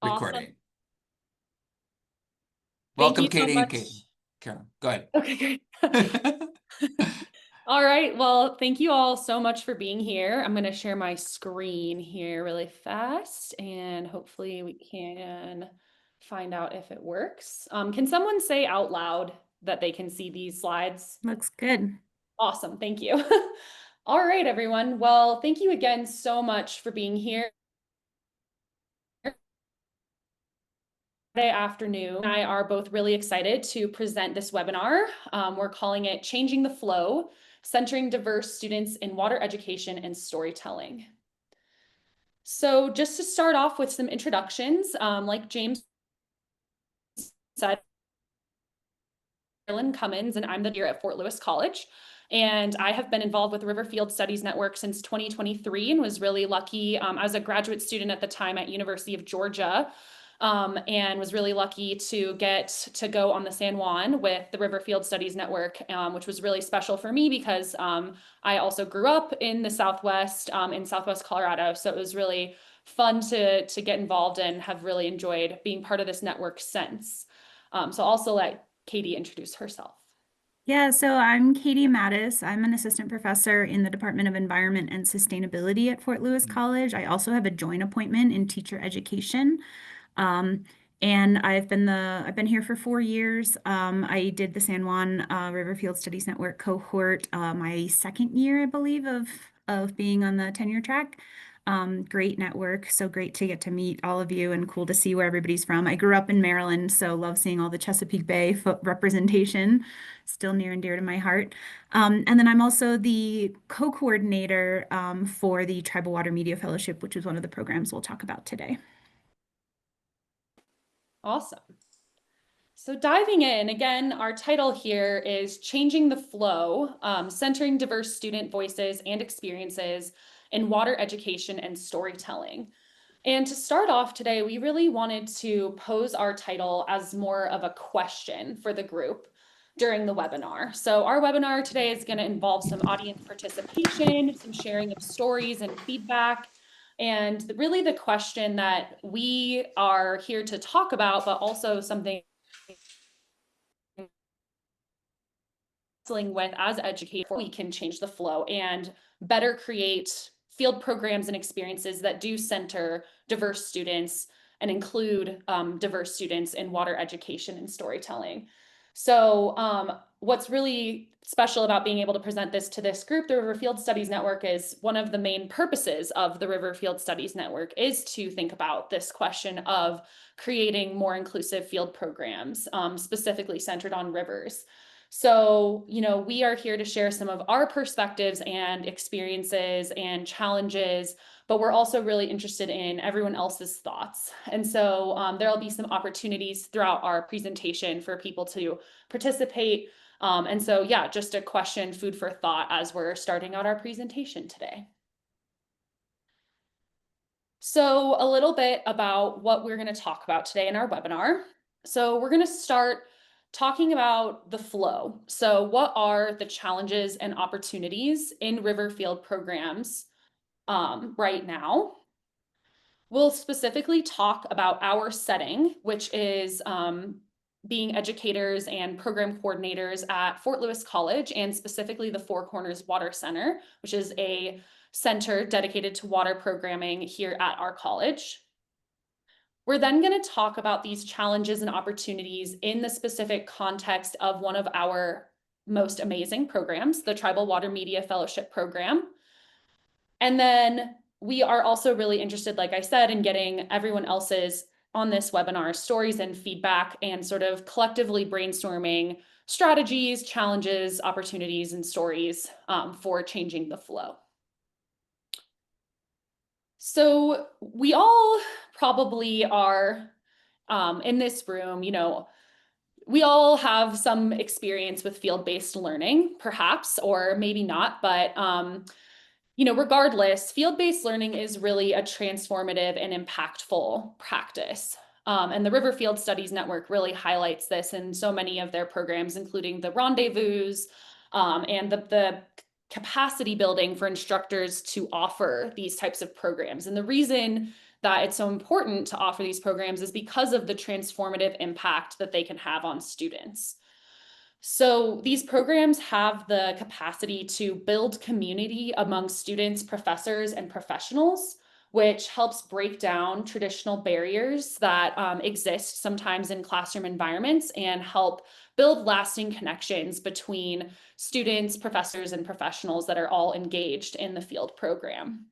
Recording. Awesome. Welcome, Thank you so Katie and much. Kate. Carol, go ahead. Okay, great. All right. Well, thank you all so much for being here. I'm going to share my screen here really fast, and hopefully we can find out if it works. Can someone say out loud that they can see these slides? Looks good. Awesome. Thank you. All right, everyone. Well, thank you again so much for being here. Friday afternoon, and I are both really excited to present this webinar. We're calling it Changing the Flow, Centering Diverse Students in Water Education and Storytelling. So just to start off with some introductions, like James said, Carolyn Cummins, and I'm the dean at Fort Lewis College. And I have been involved with the Riverfield Studies Network since 2023 and was really lucky. I was a graduate student at the time at University of Georgia. And was really lucky to get to go on the San Juan with the Riverfield Studies Network, which was really special for me because I also grew up in the Southwest, in Southwest Colorado. So it was really fun to get involved and have really enjoyed being part of this network since. So I'll also let Katie introduce herself. Yeah, so I'm Kaitlin Mattos. I'm an assistant professor in the Department of Environment and Sustainability at Fort Lewis College. I also have a joint appointment in teacher education. And I've been here for 4 years. I did the San Juan Riverfield Studies Network cohort my second year, I believe, of being on the tenure track. Great network, so great to get to meet all of you and cool to see where everybody's from. I grew up in Maryland, so love seeing all the Chesapeake Bay representation, still near and dear to my heart. And then I'm also the co-coordinator for the Tribal Water Media Fellowship, which is one of the programs we'll talk about today. Awesome. So diving in, again, our title here is Changing the Flow, Centering Diverse Student Voices and Experiences in Water Education and Storytelling. And to start off today, we really wanted to pose our title as more of a question for the group during the webinar. So our webinar today is going to involve some audience participation, some sharing of stories and feedback, and really the question that we are here to talk about, but also something with as educators, we can change the flow and better create field programs and experiences that do center diverse students and include diverse students in water education and storytelling. So what's really special about being able to present this to this group, the Riverfield Studies Network, is one of the main purposes of the Riverfield Studies Network is to think about this question of creating more inclusive field programs, specifically centered on rivers. So, we are here to share some of our perspectives and experiences and challenges, but we're also really interested in everyone else's thoughts. And so there'll be some opportunities throughout our presentation for people to participate. And so, yeah, just a question, food for thought as we're starting out our presentation today. So a little bit about what we're going to talk about today in our webinar. So we're going to start talking about the flow. So what are the challenges and opportunities in Riverfield programs right now? We'll specifically talk about our setting, which is being educators and program coordinators at Fort Lewis College, and specifically the Four Corners Water Center, which is a center dedicated to water programming here at our college. We're then going to talk about these challenges and opportunities in the specific context of one of our most amazing programs, the Tribal Water Media Fellowship Program. And then we are also really interested, like I said, in getting everyone else's on this webinar stories and feedback and sort of collectively brainstorming strategies, challenges, opportunities, and stories for changing the flow. So we all probably are in this room, we all have some experience with field-based learning, perhaps, or maybe not, but regardless, field-based learning is really a transformative and impactful practice. And the Riverfield Studies Network really highlights this in so many of their programs, including the rendezvous and the capacity building for instructors to offer these types of programs. And the reason that it's so important to offer these programs is because of the transformative impact that they can have on students. So these programs have the capacity to build community among students, professors, and professionals, which helps break down traditional barriers that exist sometimes in classroom environments and help build lasting connections between students, professors, and professionals that are all engaged in the field program.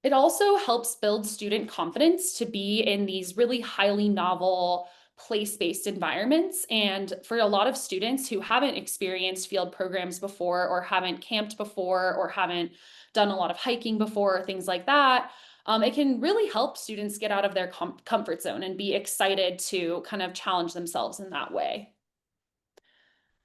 It also helps build student confidence to be in these really highly novel, place-based environments. And for a lot of students who haven't experienced field programs before, or haven't camped before, or haven't done a lot of hiking before, or things like that, it can really help students get out of their comfort zone and be excited to kind of challenge themselves in that way.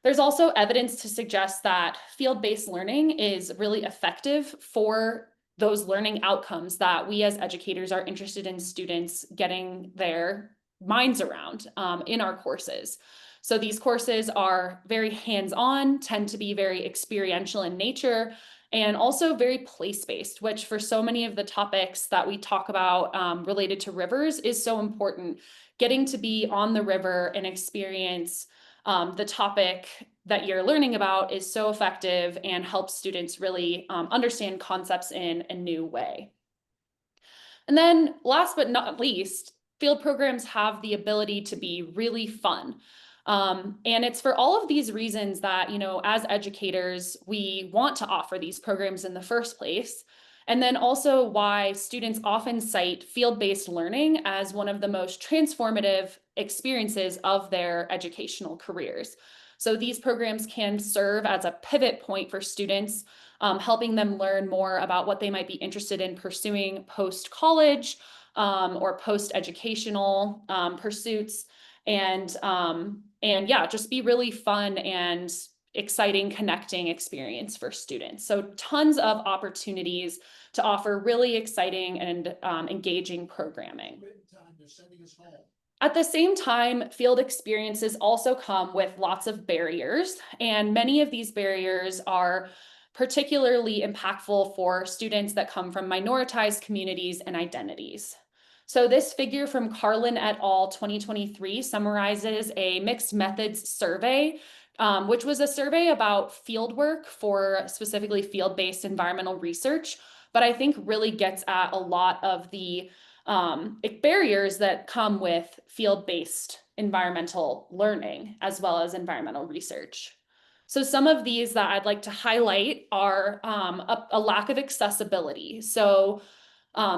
There's also evidence to suggest that field-based learning is really effective for those learning outcomes that we as educators are interested in students getting their minds around in our courses. So these courses are very hands-on, tend to be very experiential in nature, and also very place-based, which for so many of the topics that we talk about related to rivers is so important. Getting to be on the river and experience the topic that you're learning about is so effective and helps students really understand concepts in a new way. And then last but not least, field programs have the ability to be really fun. And it's for all of these reasons that, as educators, we want to offer these programs in the first place. And then also why students often cite field-based learning as one of the most transformative experiences of their educational careers. So these programs can serve as a pivot point for students, helping them learn more about what they might be interested in pursuing post-college or post-educational pursuits. And yeah, just be really fun and exciting connecting experience for students. So tons of opportunities to offer really exciting and engaging programming. At the same time, field experiences also come with lots of barriers, and many of these barriers are particularly impactful for students that come from minoritized communities and identities. So this figure from Carolyn et al. 2023 summarizes a mixed methods survey, which was a survey about fieldwork for specifically field-based environmental research, but I think really gets at a lot of the barriers that come with field-based environmental learning as well as environmental research. So some of these that I'd like to highlight are a lack of accessibility. So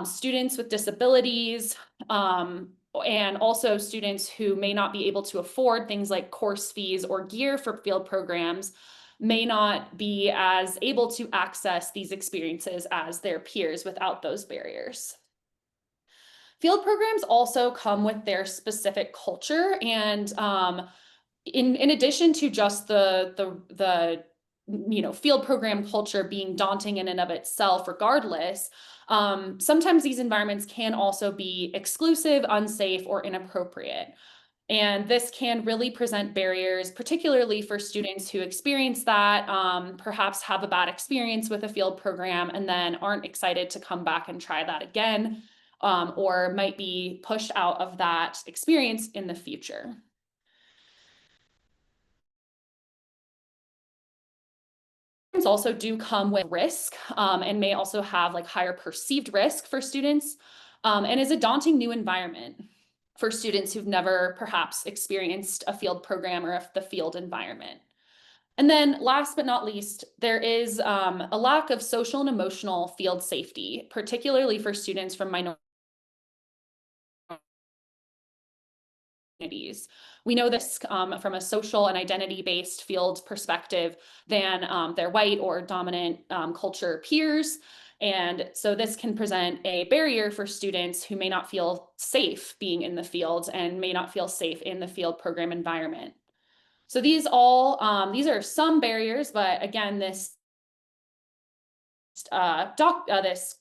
students with disabilities and also students who may not be able to afford things like course fees or gear for field programs may not be as able to access these experiences as their peers without those barriers. Field programs also come with their specific culture, and in addition to just the field program culture being daunting in and of itself, regardless, sometimes these environments can also be exclusive, unsafe, or inappropriate. And this can really present barriers, particularly for students who experience that, perhaps have a bad experience with a field program and then aren't excited to come back and try that again, or might be pushed out of that experience in the future. Also do come with risk and may also have like higher perceived risk for students, and is a daunting new environment for students who've never perhaps experienced a field program or the field environment. And then last but not least, there is a lack of social and emotional field safety, particularly for students from minority communities. We know this from a social and identity-based field perspective than their white or dominant culture peers. And so this can present a barrier for students who may not feel safe being in the field and may not feel safe in the field program environment. So these are some barriers, but again, this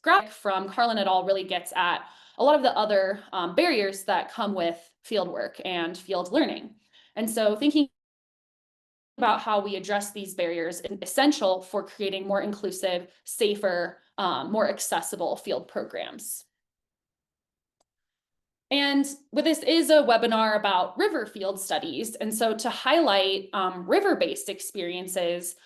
graphic from Carolyn et al. Really gets at a lot of the other barriers that come with field work and field learning. And so thinking about how we address these barriers is essential for creating more inclusive, safer, more accessible field programs. And this is a webinar about river field studies. And so to highlight river-based experiences,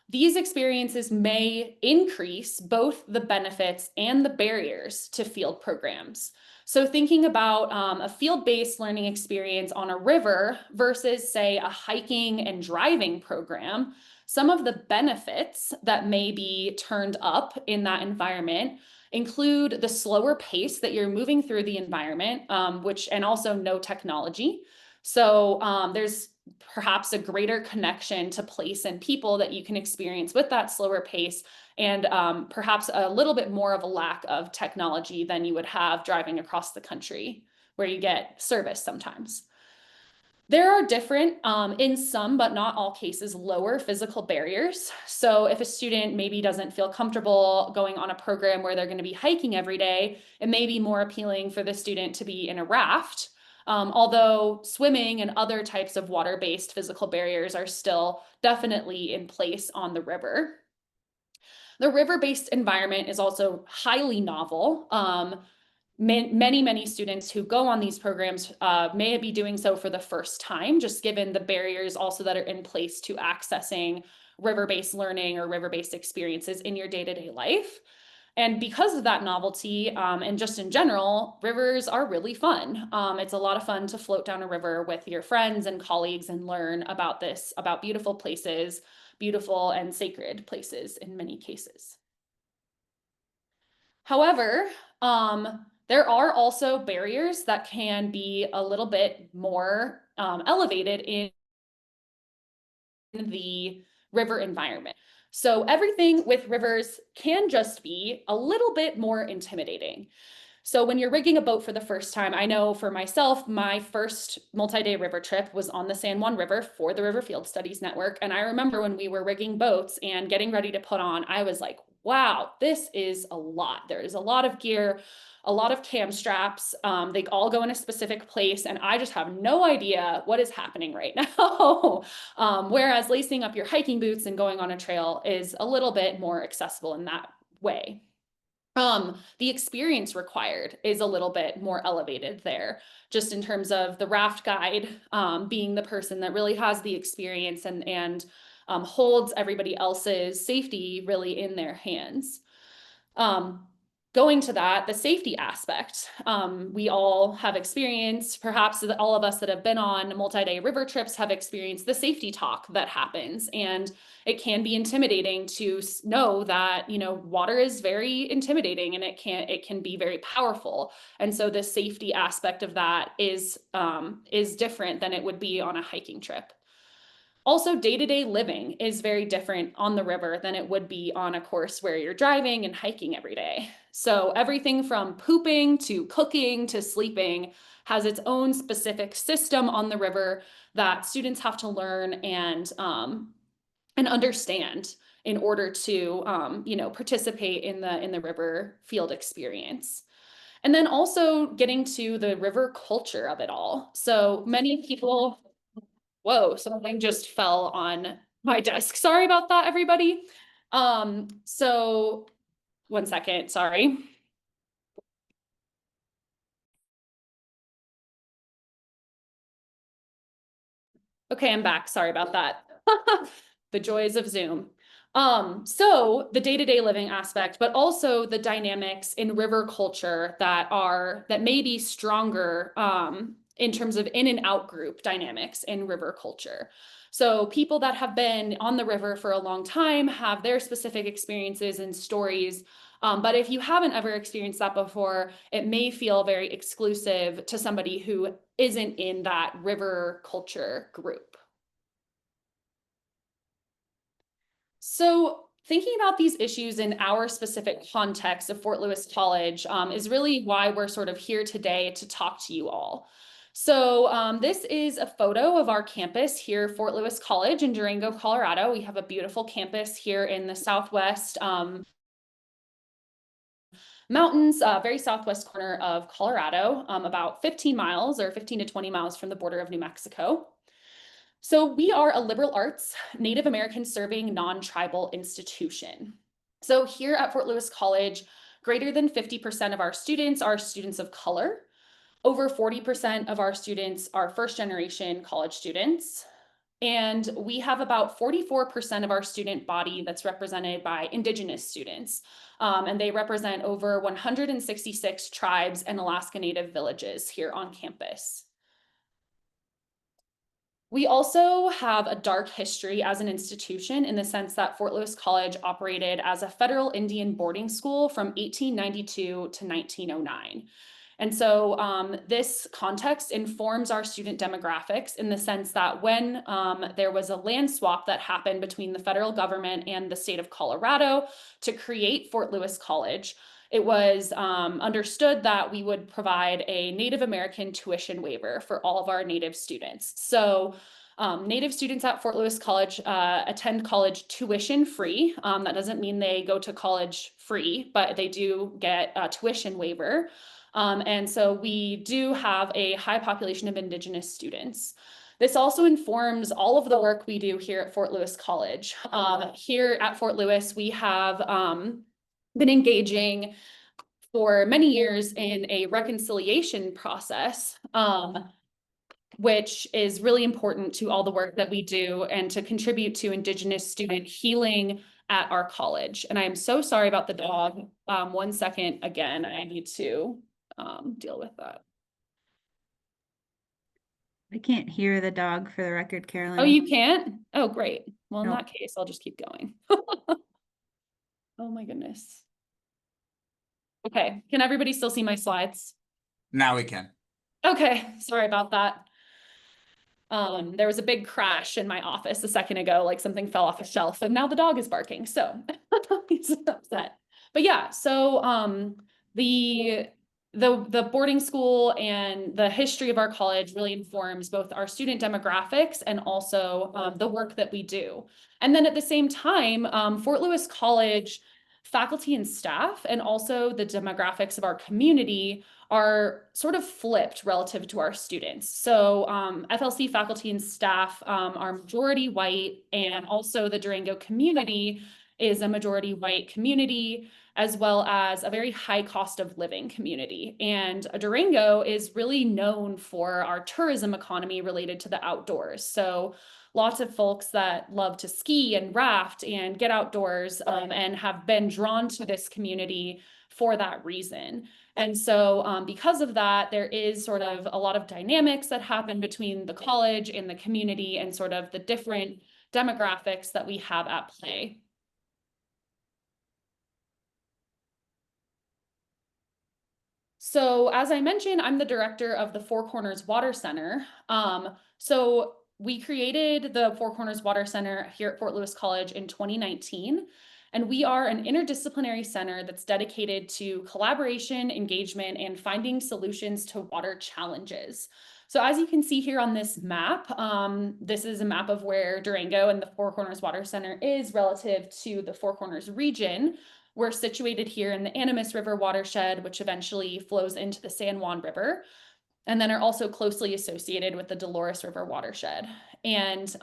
these experiences may increase both the benefits and the barriers to field programs. So thinking about a field-based learning experience on a river versus, say, a hiking and driving program, some of the benefits that may be turned up in that environment include the slower pace that you're moving through the environment, and also no technology. So there's perhaps a greater connection to place and people that you can experience with that slower pace, and perhaps a little bit more of a lack of technology than you would have driving across the country, where you get service sometimes. There are different, in some but not all cases, lower physical barriers. So if a student maybe doesn't feel comfortable going on a program where they're going to be hiking every day, it may be more appealing for the student to be in a raft. Although swimming and other types of water-based physical barriers are still definitely in place on the river. The river-based environment is also highly novel. Many students who go on these programs may be doing so for the first time, just given the barriers also that are in place to accessing river-based learning or river-based experiences in your day-to-day life. And because of that novelty, and just in general, rivers are really fun. It's a lot of fun to float down a river with your friends and colleagues and learn about beautiful places, beautiful and sacred places in many cases. However, there are also barriers that can be a little bit more elevated in the river environment. So everything with rivers can just be a little bit more intimidating. So when you're rigging a boat for the first time, I know for myself, my first multi-day river trip was on the San Juan River for the River Field Studies Network. And I remember when we were rigging boats and getting ready to put on, I was like, wow, this is a lot. There is a lot of gear, a lot of cam straps. They all go in a specific place, and I just have no idea what is happening right now. Whereas lacing up your hiking boots and going on a trail is a little bit more accessible in that way. The experience required is a little bit more elevated there, just in terms of the raft guide being the person that really has the experience and holds everybody else's safety really in their hands. Going to that, the safety aspect, we all have experienced, perhaps all of us that have been on multi-day river trips have experienced the safety talk that happens. And it can be intimidating to know that, water is very intimidating, and it can be very powerful. And so the safety aspect of that is different than it would be on a hiking trip. Also, day-to-day living is very different on the river than it would be on a course where you're driving and hiking every day. So everything from pooping to cooking to sleeping has its own specific system on the river that students have to learn and understand in order to participate in the river field experience. And then also getting to the river culture of it all. So many people, whoa, something just fell on my desk. Sorry about that, everybody. So 1 second, sorry. Okay, I'm back. Sorry about that. The joys of Zoom. So the day-to-day living aspect, but also the dynamics in river culture that may be stronger in terms of in and out group dynamics in river culture. So people that have been on the river for a long time have their specific experiences and stories. But if you haven't ever experienced that before, it may feel very exclusive to somebody who isn't in that river culture group. So thinking about these issues in our specific context of Fort Lewis College is really why we're sort of here today to talk to you all. So this is a photo of our campus here, Fort Lewis College in Durango, Colorado. We have a beautiful campus here in the southwest mountains, very southwest corner of Colorado, about 15 miles or 15 to 20 miles from the border of New Mexico. So we are a liberal arts, Native American serving non-tribal institution. So here at Fort Lewis College, greater than 50% of our students are students of color. Over 40% of our students are first generation college students. And we have about 44% of our student body that's represented by Indigenous students. And they represent over 166 tribes and Alaska Native villages here on campus. We also have a dark history as an institution in the sense that Fort Lewis College operated as a federal Indian boarding school from 1892 to 1909. And so this context informs our student demographics in the sense that when there was a land swap that happened between the federal government and the state of Colorado to create Fort Lewis College, it was understood that we would provide a Native American tuition waiver for all of our Native students. So Native students at Fort Lewis College attend college tuition free. That doesn't mean they go to college free, but they do get a tuition waiver. And so we do have a high population of Indigenous students. This also informs all of the work we do here at Fort Lewis College. Here at Fort Lewis, we have been engaging for many years in a reconciliation process, which is really important to all the work that we do and to contribute to Indigenous student healing at our college. And I am so sorry about the dog. 1 second, again, I need to deal with that. I can't hear the dog for the record, Carolyn. Oh, you can't? Oh, great. Well, in Nope. that case, I'll just keep going. Oh my goodness. Okay, can everybody still see my slides? Now we can. Okay, sorry about that. There was a big crash in my office a second ago, like something fell off a shelf and now the dog is barking, so he's upset. But yeah, so the boarding school and the history of our college really informs both our student demographics and also the work that we do. And then at the same time, Fort Lewis College faculty and staff and also the demographics of our community are sort of flipped relative to our students. So FLC faculty and staff are majority white, and also the Durango community is a majority white community, as well as a very high cost of living community. And Durango is really known for our tourism economy related to the outdoors. So lots of folks that love to ski and raft and get outdoors and have been drawn to this community for that reason. And so because of that, there is sort of a lot of dynamics that happen between the college and the community and sort of the different demographics that we have at play. So as I mentioned, I'm the director of the Four Corners Water Center. So we created the Four Corners Water Center here at Fort Lewis College in 2019. And we are an interdisciplinary center that's dedicated to collaboration, engagement, and finding solutions to water challenges. So as you can see here on this map, this is a map of where Durango and the Four Corners Water Center is relative to the Four Corners region. We're situated here in the Animas River watershed, which eventually flows into the San Juan River, and then are also closely associated with the Dolores River watershed. And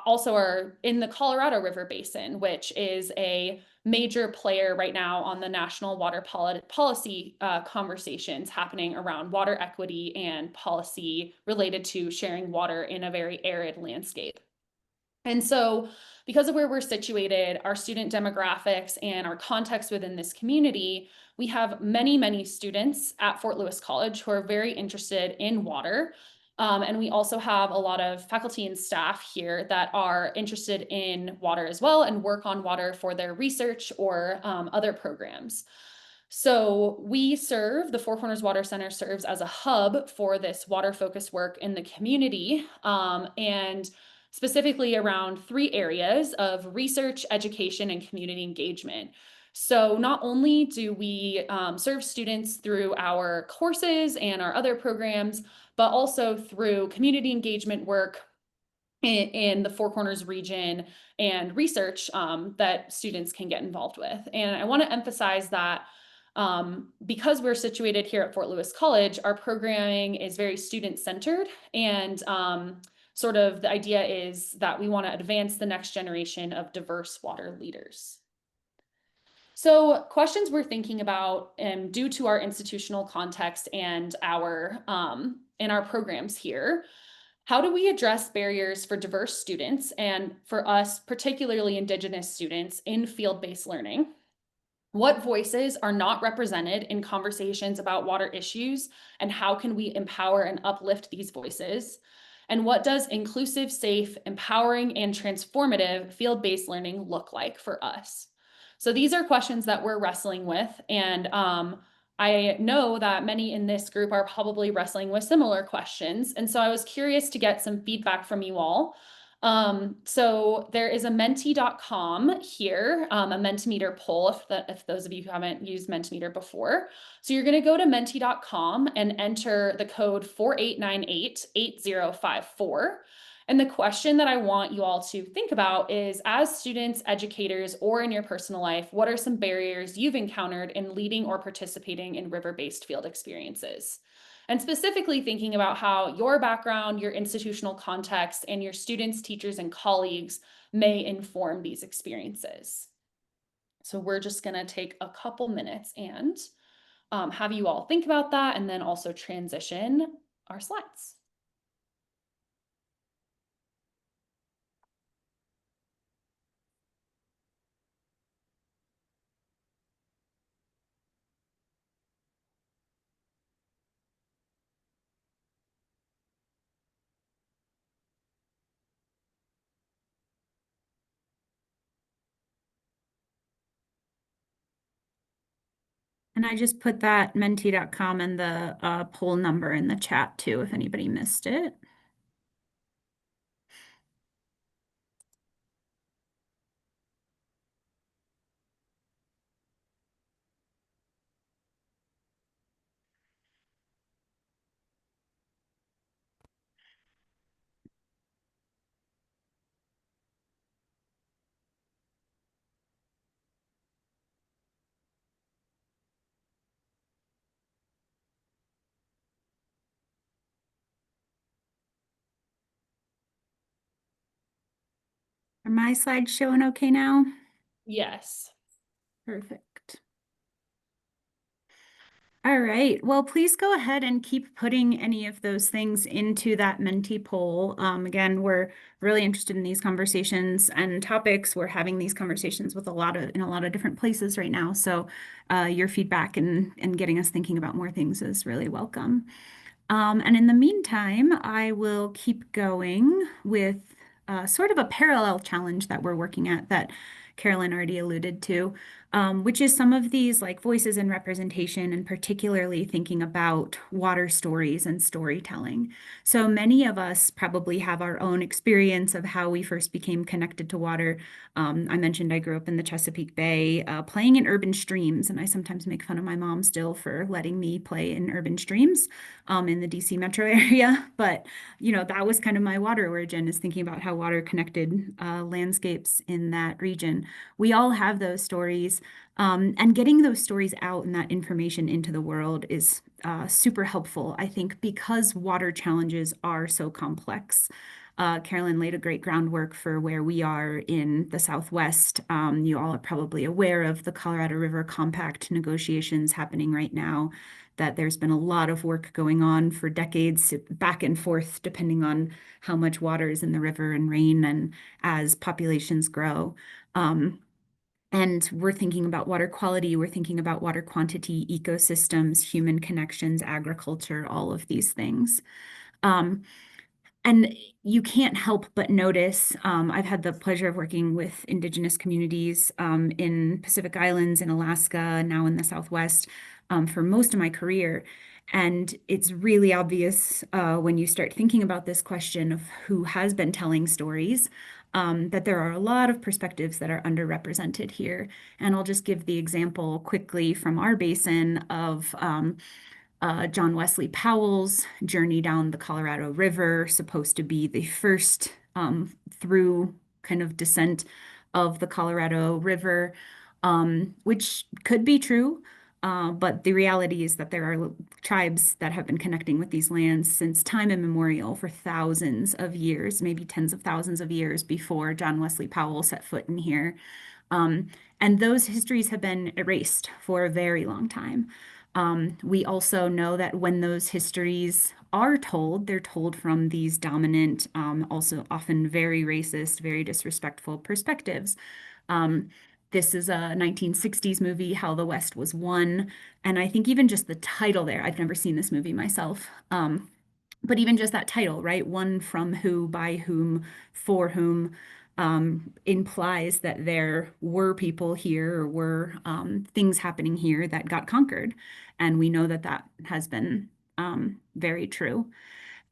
also are in the Colorado River Basin, which is a major player right now on the national water policy conversations happening around water equity and policy related to sharing water in a very arid landscape. And so because of where we're situated, our student demographics and our context within this community, we have many, many students at Fort Lewis College who are very interested in water. And we also have a lot of faculty and staff here that are interested in water as well and work on water for their research or other programs. So the Four Corners Water Center serves as a hub for this water-focused work in the community, and specifically around 3 areas of research, education, and community engagement. So not only do we serve students through our courses and our other programs, but also through community engagement work in the Four Corners region and research that students can get involved with. And I want to emphasize that because we're situated here at Fort Lewis College, our programming is very student-centered, and sort of the idea is that we want to advance the next generation of diverse water leaders. So questions we're thinking about, due to our institutional context and our in our programs here, how do we address barriers for diverse students and for us, particularly Indigenous students, in field-based learning? What voices are not represented in conversations about water issues, and how can we empower and uplift these voices? And what does inclusive, safe, empowering, and transformative field-based learning look like for us? So these are questions that we're wrestling with, and I know that many in this group are probably wrestling with similar questions. And so I was curious to get some feedback from you all. So there is a menti.com here, a Mentimeter poll, if those of you who haven't used Mentimeter before. So you're going to go to menti.com and enter the code 48988054. And the question that I want you all to think about is, as students, educators, or in your personal life, what are some barriers you've encountered in leading or participating in river-based field experiences? And specifically thinking about how your background, your institutional context, and your students, teachers, and colleagues may inform these experiences. So we're just going to take a couple minutes and have you all think about that, and then also transition our slides. And I just put that menti.com and the poll number in the chat too, if anybody missed it. Are my slides showing okay now? Yes. Perfect. All right. Well, please go ahead and keep putting any of those things into that Menti poll. Again, we're really interested in these conversations and topics. We're having these conversations with in a lot of different places right now. So your feedback and getting us thinking about more things is really welcome. And in the meantime, I will keep going with sort of a parallel challenge that we're working at that Carolyn already alluded to, which is some of these like voices and representation, and particularly thinking about water stories and storytelling. So many of us probably have our own experience of how we first became connected to water. I mentioned I grew up in the Chesapeake Bay, playing in urban streams, and I sometimes make fun of my mom still for letting me play in urban streams in the DC metro area. But, that was kind of my water origin, is thinking about how water connected landscapes in that region. We all have those stories, and getting those stories out and that information into the world is super helpful, I think, because water challenges are so complex. Carolyn laid a great groundwork for where we are in the Southwest. You all are probably aware of the Colorado River Compact negotiations happening right now, that there's been a lot of work going on for decades, back and forth, depending on how much water is in the river and rain, and as populations grow. And we're thinking about water quality, we're thinking about water quantity, ecosystems, human connections, agriculture, all of these things. And you can't help but notice, I've had the pleasure of working with Indigenous communities in Pacific Islands, in Alaska, now in the Southwest, for most of my career. And it's really obvious when you start thinking about this question of who has been telling stories, that there are a lot of perspectives that are underrepresented here. And I'll just give the example quickly from our basin of John Wesley Powell's journey down the Colorado River, supposed to be the first through kind of descent of the Colorado River, which could be true. But the reality is that there are tribes that have been connecting with these lands since time immemorial for thousands of years, maybe tens of thousands of years before John Wesley Powell set foot in here. Um, and those histories have been erased for a very long time. We also know that when those histories are told, they're told from these dominant, also often very racist, very disrespectful perspectives. Um, this is a 1960s movie, How the West Was Won. And I think even just the title there, I've never seen this movie myself. But even just that title, right? One from who, by whom, for whom, implies that there were people here or were things happening here that got conquered. And we know that that has been very true.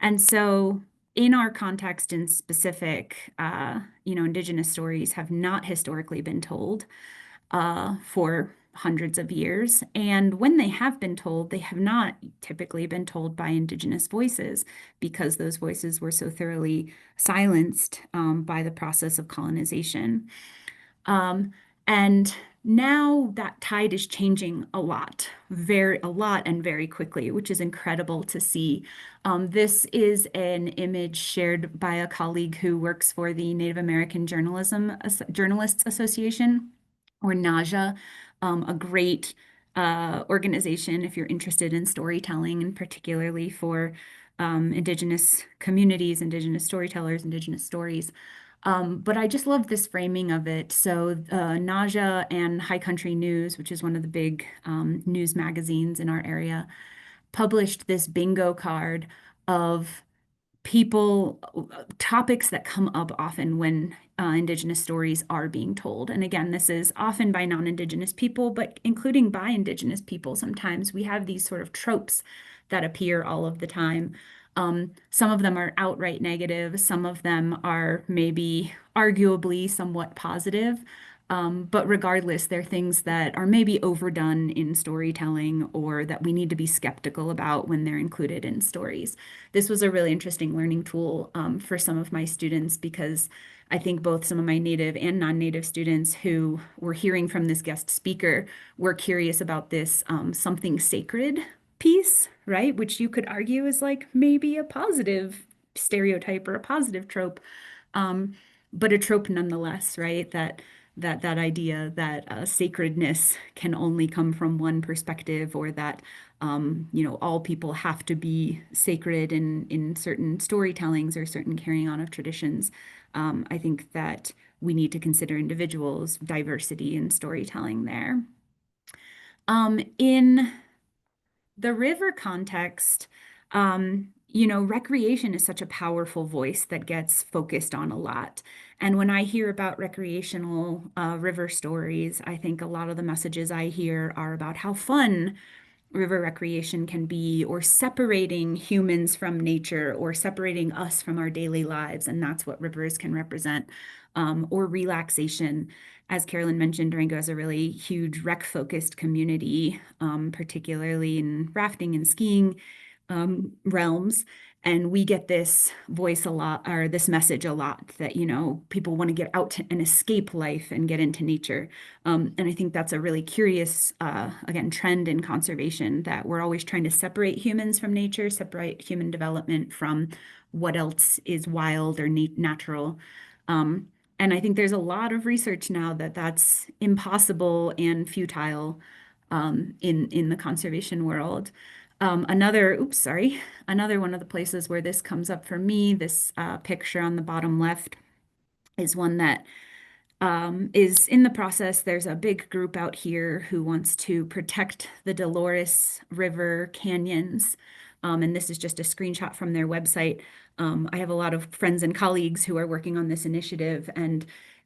And so, in our context in specific, Indigenous stories have not historically been told for hundreds of years. And when they have been told, they have not typically been told by Indigenous voices because those voices were so thoroughly silenced by the process of colonization. Um, and now that tide is changing a lot and very quickly, which is incredible to see. This is an image shared by a colleague who works for the Native American Journalists Association, or NAJA, a great organization if you're interested in storytelling, and particularly for Indigenous communities, Indigenous storytellers, Indigenous stories. But I just love this framing of it. So, Naja and High Country News, which is one of the big news magazines in our area, published this bingo card of people, topics that come up often when Indigenous stories are being told. And again, this is often by non-Indigenous people, but including by Indigenous people. Sometimes we have these sort of tropes that appear all of the time. Some of them are outright negative, some of them are maybe arguably somewhat positive. But regardless, they're things that are maybe overdone in storytelling or that we need to be skeptical about when they're included in stories. This was a really interesting learning tool for some of my students because I think both some of my native and non-native students who were hearing from this guest speaker were curious about this something sacred piece, right? Which you could argue is like maybe a positive stereotype or a positive trope, um, but a trope nonetheless, right? That idea that sacredness can only come from one perspective, or that all people have to be sacred in certain storytellings or certain carrying on of traditions. I think that we need to consider individuals, diversity in storytelling there. In the river context, recreation is such a powerful voice that gets focused on a lot. And when I hear about recreational river stories, I think a lot of the messages I hear are about how fun river recreation can be, or separating humans from nature, or separating us from our daily lives. And that's what rivers can represent, or relaxation. As Carolyn mentioned, Durango is a really huge rec-focused community, particularly in rafting and skiing realms. And we get this voice a lot, or this message a lot, that, people want to get out and escape life and get into nature. And I think that's a really curious, again, trend in conservation, that we're always trying to separate humans from nature, separate human development from what else is wild or natural. And I think there's a lot of research now that that's impossible and futile in the conservation world. Another one of the places where this comes up for me, this picture on the bottom left, is one that is in the process. There's a big group out here who wants to protect the Dolores River canyons. And this is just a screenshot from their website. I have a lot of friends and colleagues who are working on this initiative, and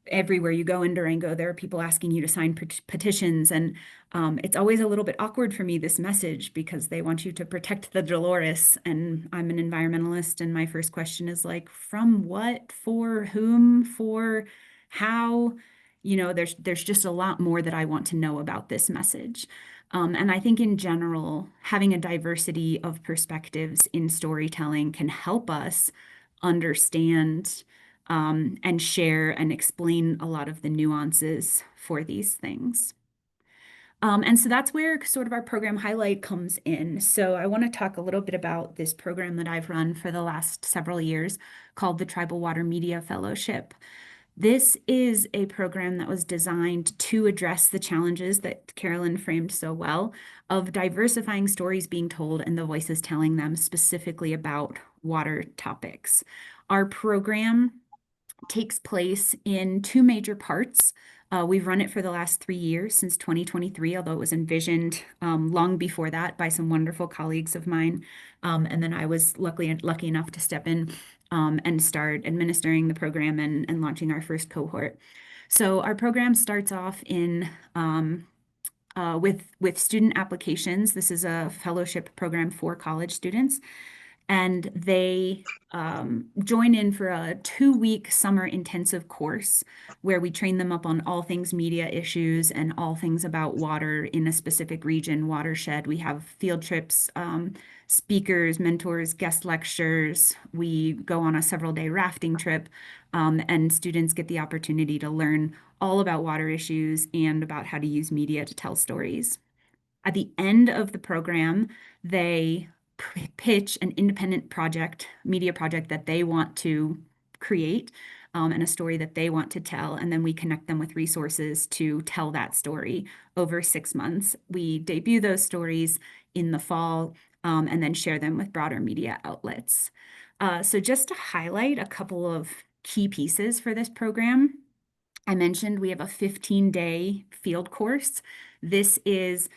everywhere you go in Durango, there are people asking you to sign petitions. And it's always a little bit awkward for me, this message, because they want you to protect the Dolores. And I'm an environmentalist, and my first question is like, from what, for whom, for how? There's just a lot more that I want to know about this message. And I think in general, having a diversity of perspectives in storytelling can help us understand and share and explain a lot of the nuances for these things. And so that's where sort of our program highlight comes in. So I want to talk a little bit about this program that I've run for the last several years called the Tribal Water Media Fellowship. This is a program that was designed to address the challenges that Carolyn framed so well of diversifying stories being told and the voices telling them specifically about water topics. Our program takes place in two major parts. We've run it for the last 3 years, since 2023, although it was envisioned long before that by some wonderful colleagues of mine. And then I was lucky enough to step in and start administering the program and launching our first cohort. So our program starts off in with student applications. This is a fellowship program for college students, and they join in for a 2-week summer intensive course where we train them up on all things media issues and all things about water in a specific region, watershed. We have field trips, speakers, mentors, guest lectures. We go on a several-day rafting trip, and students get the opportunity to learn all about water issues and about how to use media to tell stories. At the end of the program, they pitch an independent project, media project that they want to create, and a story that they want to tell. And then we connect them with resources to tell that story over 6 months. We debut those stories in the fall, and then share them with broader media outlets. So just to highlight a couple of key pieces for this program, I mentioned we have a 15-day field course. This is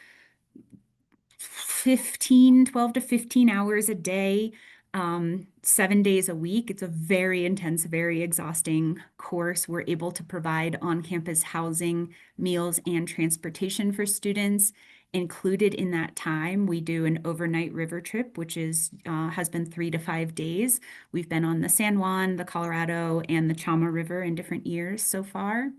12 to 15 hours a day, 7 days a week. It's a very intense, very exhausting course. We're able to provide on-campus housing, meals, and transportation for students. Included in that time, we do an overnight river trip, which has been 3 to 5 days. We've been on the San Juan, the Colorado, and the Chama River in different years so far.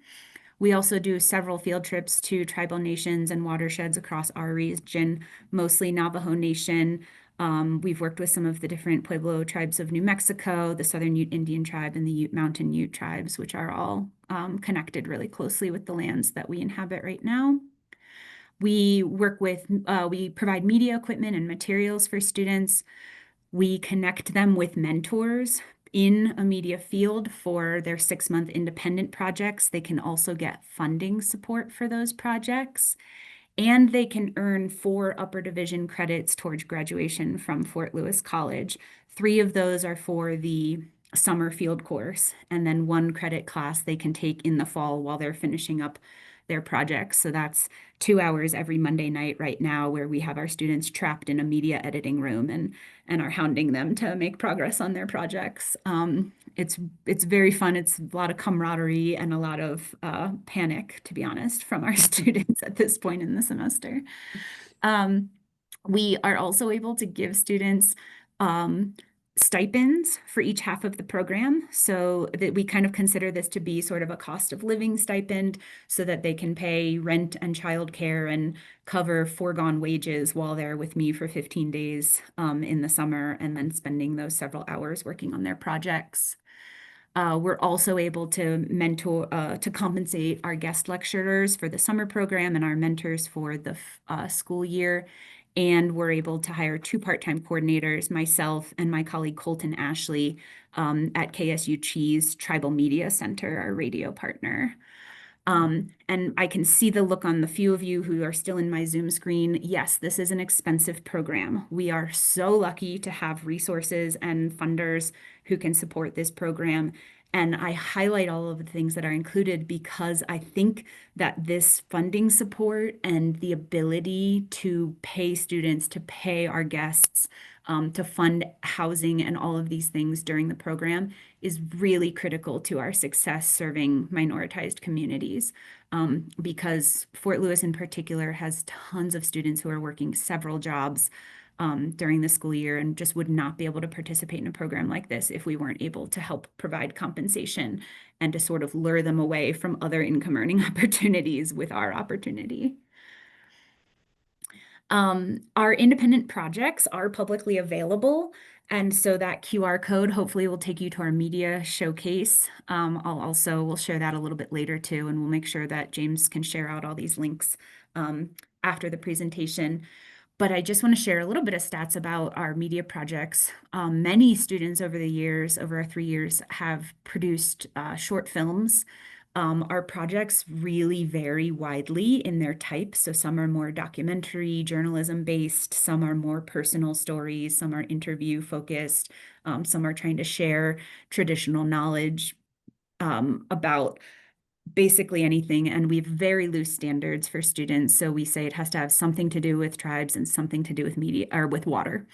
We also do several field trips to tribal nations and watersheds across our region, mostly Navajo Nation. We've worked with some of the different Pueblo tribes of New Mexico, the Southern Ute Indian tribe, and the Ute Mountain Ute tribes, which are all connected really closely with the lands that we inhabit right now. We provide media equipment and materials for students. We connect them with mentors in a media field for their 6-month independent projects. They can also get funding support for those projects, and they can earn 4 upper division credits towards graduation from Fort Lewis College. 3 of those are for the summer field course, and then 1 credit class they can take in the fall while they're finishing up their projects. So that's 2 hours every Monday night right now, where we have our students trapped in a media editing room and are hounding them to make progress on their projects. It's very fun. It's a lot of camaraderie and a lot of panic, to be honest, from our students at this point in the semester. We are also able to give students stipends for each half of the program, so that we kind of consider this to be sort of a cost of living stipend, so that they can pay rent and childcare and cover foregone wages while they're with me for 15 days in the summer, and then spending those several hours working on their projects. We're also able to compensate our guest lecturers for the summer program and our mentors for the school year. And we're able to hire 2 part-time coordinators, myself and my colleague Colton Ashley, at KSU Cheese Tribal Media Center, our radio partner. And I can see the look on the few of you who are still in my Zoom screen. Yes, this is an expensive program. We are so lucky to have resources and funders who can support this program. And I highlight all of the things that are included because I think that this funding support and the ability to pay students, to pay our guests, to fund housing and all of these things during the program is really critical to our success serving minoritized communities, because Fort Lewis in particular has tons of students who are working several jobs during the school year and just would not be able to participate in a program like this if we weren't able to help provide compensation and to sort of lure them away from other income earning opportunities with our opportunity. Our independent projects are publicly available, and so that QR code hopefully will take you to our media showcase. We'll share that a little bit later too, and we'll make sure that James can share out all these links after the presentation. But I just want to share a little bit of stats about our media projects. Many students over the years, over our 3 years, have produced short films. Our projects really vary widely in their type. So some are more documentary, journalism based, some are more personal stories, some are interview focused, some are trying to share traditional knowledge about basically anything. And we have very loose standards for students. So we say it has to have something to do with tribes and something to do with media or with water.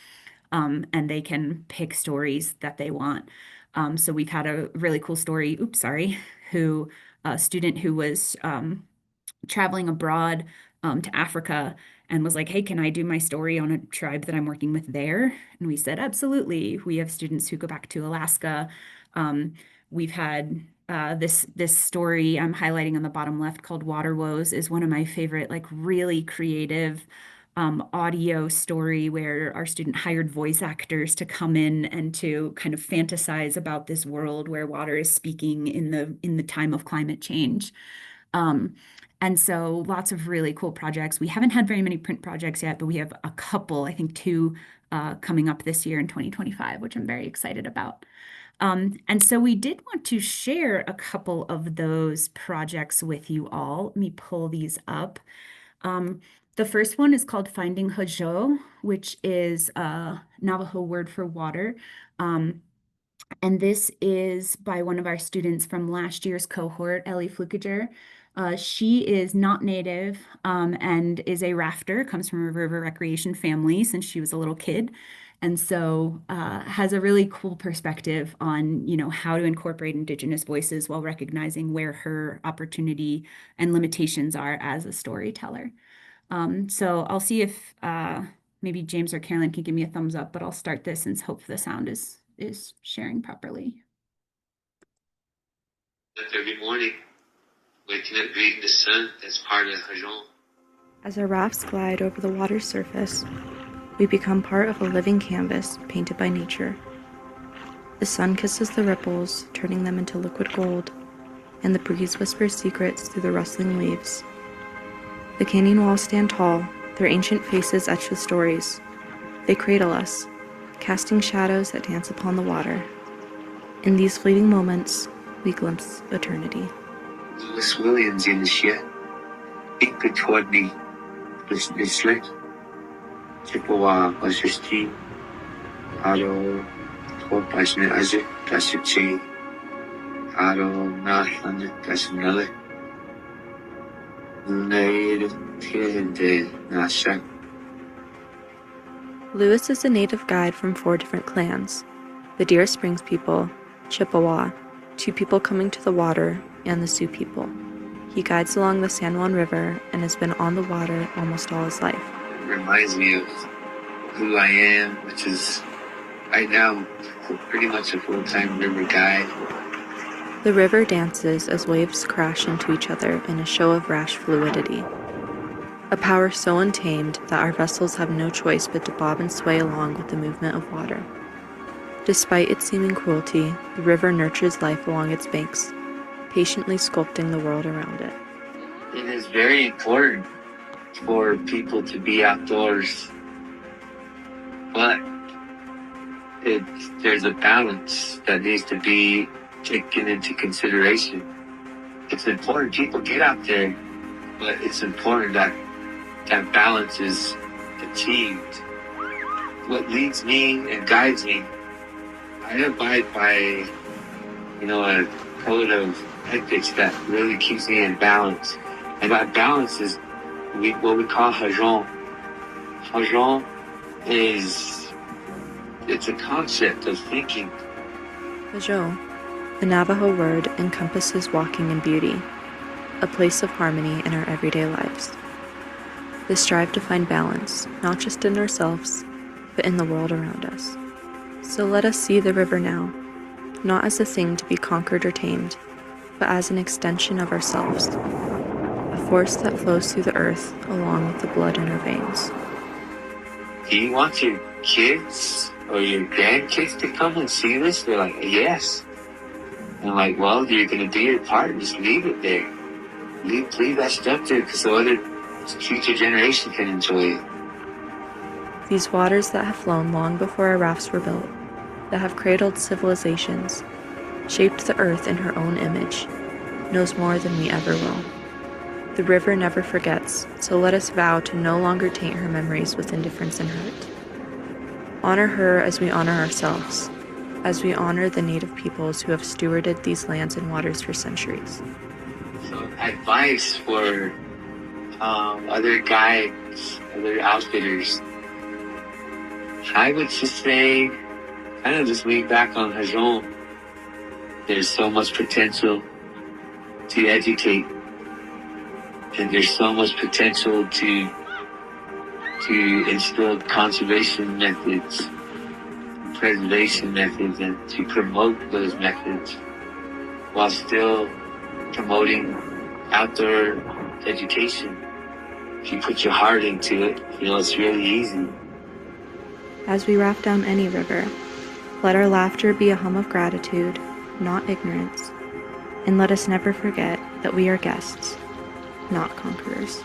And they can pick stories that they want. So we've had a really cool story, a student who was traveling abroad to Africa and was like, hey, can I do my story on a tribe that I'm working with there? And we said, absolutely. We have students who go back to Alaska. We've had this story I'm highlighting on the bottom left called Water Woes is one of my favorite, like really creative audio story where our student hired voice actors to come in and to kind of fantasize about this world where water is speaking in the time of climate change. Um, and so lots of really cool projects. We haven't had very many print projects yet, but we have a couple, I think two coming up this year in 2025, which I'm very excited about. And so we did want to share a couple of those projects with you all. Let me pull these up. The first one is called Finding Hojo, which is a Navajo word for water. And this is by one of our students from last year's cohort, Ellie Flukiger. She is not native and is a rafter, comes from a river recreation family since she was a little kid. And so has a really cool perspective on, how to incorporate Indigenous voices while recognizing where her opportunity and limitations are as a storyteller. So I'll see if maybe James or Carolyn can give me a thumbs up, but I'll start this and hope the sound is sharing properly. Every morning, waking up, greeting the sun, that's part of Hajon. As our rafts glide over the water's surface, we become part of a living canvas painted by nature. The sun kisses the ripples, turning them into liquid gold, and the breeze whispers secrets through the rustling leaves. The canyon walls stand tall, their ancient faces etched with stories. They cradle us, casting shadows that dance upon the water. In these fleeting moments, we glimpse eternity. Lewis Williams in the ship. Big toward me. Listening. Chippewa was just tea. Aro, Torpasne Azik, Kasichi. Aro, Nahan, Kasinale. Native Tiende, Nasha. Lewis is a native guide from 4 different clans: the Deer Springs people, Chippewa, 2 people coming to the water, and the Sioux people. He guides along the San Juan River and has been on the water almost all his life. It reminds me of who I am, which is right now pretty much a full-time river guide. The river dances as waves crash into each other in a show of rash fluidity. A power so untamed that our vessels have no choice but to bob and sway along with the movement of water. Despite its seeming cruelty, the river nurtures life along its banks, patiently sculpting the world around it. It is very important for people to be outdoors, but there's a balance that needs to be taken into consideration. It's important people get out there, but it's important that that balance is achieved. What leads me and guides me, I abide by, a code of ethics that really keeps me in balance. And that balance is what we call Hajon. Hajon it's a concept of thinking. Hajo, the Navajo word, encompasses walking in beauty, a place of harmony in our everyday lives. We strive to find balance, not just in ourselves, but in the world around us. So let us see the river now, not as a thing to be conquered or tamed, but as an extension of ourselves, a force that flows through the earth along with the blood in our veins. Do you want your kids or your grandkids to come and see this? They're like, yes. And I'm like, well, you're going to do your part. Just leave it there. Leave that stuff there, because the other so future generations can enjoy it. These waters that have flown long before our rafts were built, that have cradled civilizations, shaped the earth in her own image, knows more than we ever will. The river never forgets, so let us vow to no longer taint her memories with indifference and hurt. Honor her as we honor ourselves, as we honor the native peoples who have stewarded these lands and waters for centuries. So advice for other guides, other outfitters, I would just say, kind of just lean back on his own. There's so much potential to educate, and there's so much potential to instill conservation methods, preservation methods, and to promote those methods while still promoting outdoor education. If you put your heart into it, it's really easy. As we raft down any river, let our laughter be a hum of gratitude, not ignorance, and let us never forget that we are guests, not conquerors.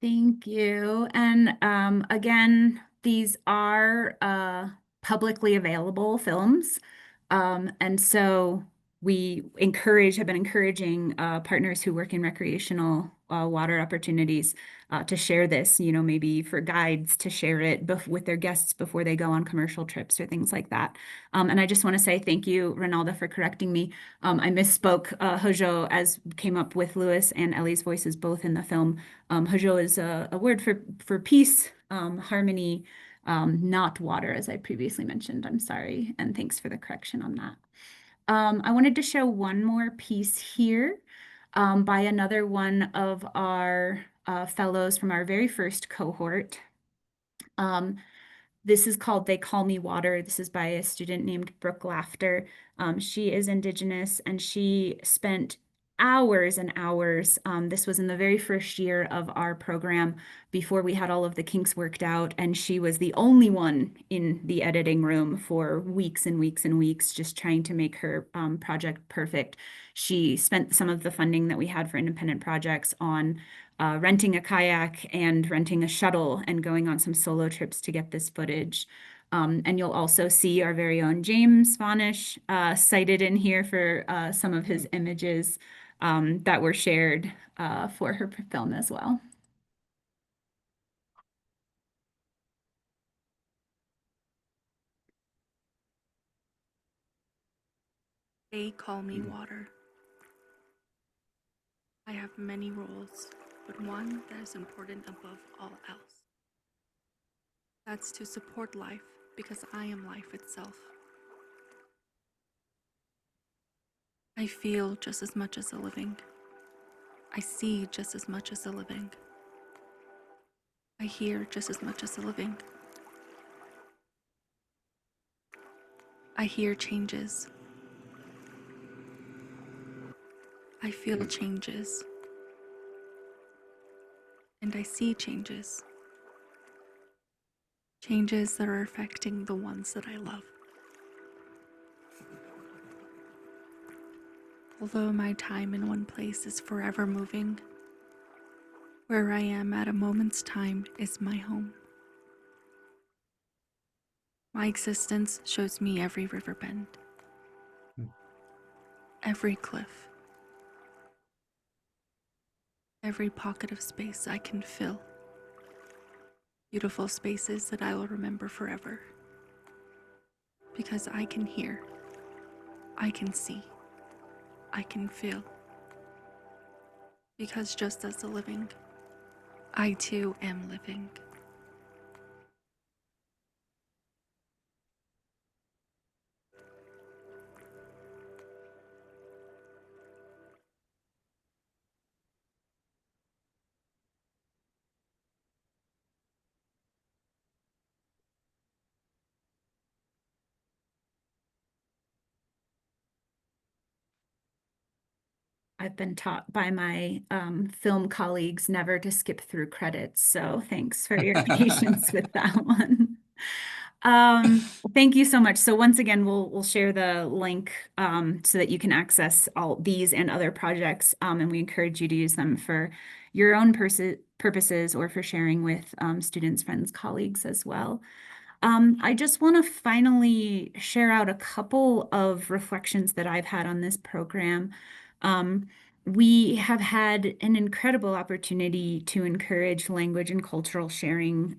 Thank you. And again, these are publicly available films. And so we have been encouraging partners who work in recreational water opportunities to share this, maybe for guides to share it with their guests before they go on commercial trips or things like that. And I just want to say thank you, Ronalda, for correcting me. I misspoke. Hojo, as came up with Lewis and Ellie's voices both in the film. Hojo is a word for peace, harmony, not water, as I previously mentioned. I'm sorry, and thanks for the correction on that. I wanted to show one more piece here by another one of our fellows from our very first cohort. This is called They Call Me Water. This is by a student named Brooke Laughter. She is Indigenous, and she spent hours and hours. This was in the very first year of our program before we had all of the kinks worked out, and she was the only one in the editing room for weeks and weeks and weeks, just trying to make her project perfect. She spent some of the funding that we had for independent projects on renting a kayak and renting a shuttle and going on some solo trips to get this footage. And you'll also see our very own James Vanish cited in here for some of his images that were shared for her film as well. They call me water. I have many roles, but one that is important above all else. That's to support life, because I am life itself. I feel just as much as the living. I see just as much as the living. I hear just as much as the living. I hear changes. I feel changes. And I see changes. Changes that are affecting the ones that I love. Although my time in one place is forever moving, where I am at a moment's time is my home. My existence shows me every river bend, every cliff, every pocket of space I can fill. Beautiful spaces that I will remember forever. Because I can hear, I can see, I can feel. Because just as the living, I too am living. I've been taught by my film colleagues never to skip through credits, so thanks for your patience with that one. Thank you so much. So once again, we'll share the link so that you can access all these and other projects, and we encourage you to use them for your own purposes or for sharing with students, friends, colleagues as well. I just want to finally share out a couple of reflections that I've had on this program. We have had an incredible opportunity to encourage language and cultural sharing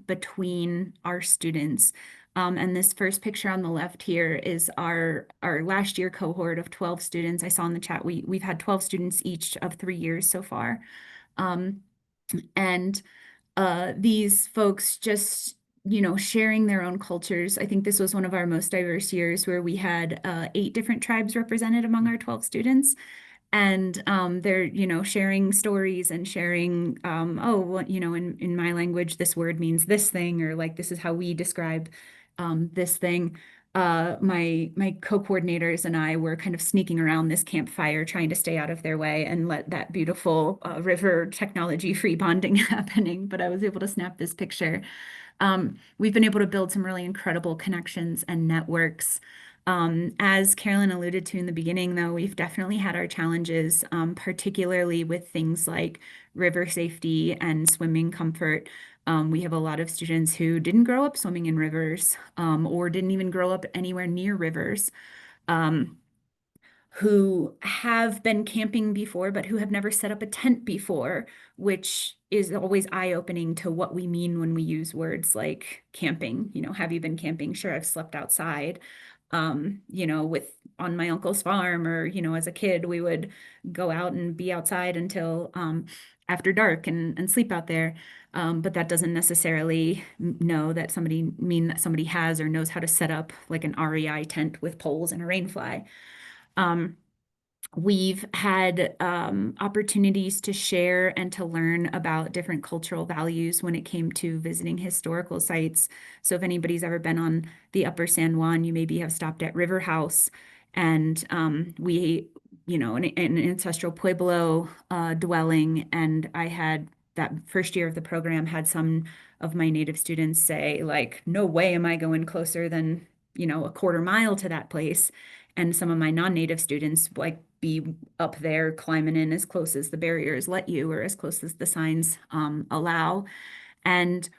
between our students. And this first picture on the left here is our last year cohort of 12 students. I saw in the chat we've had 12 students each of 3 years so far. And these folks just sharing their own cultures. I think this was one of our most diverse years where we had 8 different tribes represented among our 12 students. And they're sharing stories and sharing oh well, in my language this word means this thing, or like this is how we describe this thing. My co-coordinators and I were kind of sneaking around this campfire trying to stay out of their way and let that beautiful river technology free bonding happening, but I was able to snap this picture. We've been able to build some really incredible connections and networks. As Carolyn alluded to in the beginning, though, we've definitely had our challenges, particularly with things like river safety and swimming comfort. We have a lot of students who didn't grow up swimming in rivers or didn't even grow up anywhere near rivers. Who have been camping before, but who have never set up a tent before, which is always eye-opening to what we mean when we use words like camping. Have you been camping? Sure, I've slept outside, with on my uncle's farm, or, as a kid, we would go out and be outside until after dark and sleep out there. But that doesn't necessarily mean that somebody has or knows how to set up like an REI tent with poles and a rainfly. We've had opportunities to share and to learn about different cultural values when it came to visiting historical sites. So if anybody's ever been on the Upper San Juan, you maybe have stopped at River House, and we, an ancestral Pueblo dwelling, and I had that first year of the program had some of my Native students say, like, no way am I going closer than, a quarter mile to that place. And some of my non-Native students like be up there climbing in as close as the barriers let you, or as close as the signs allow. And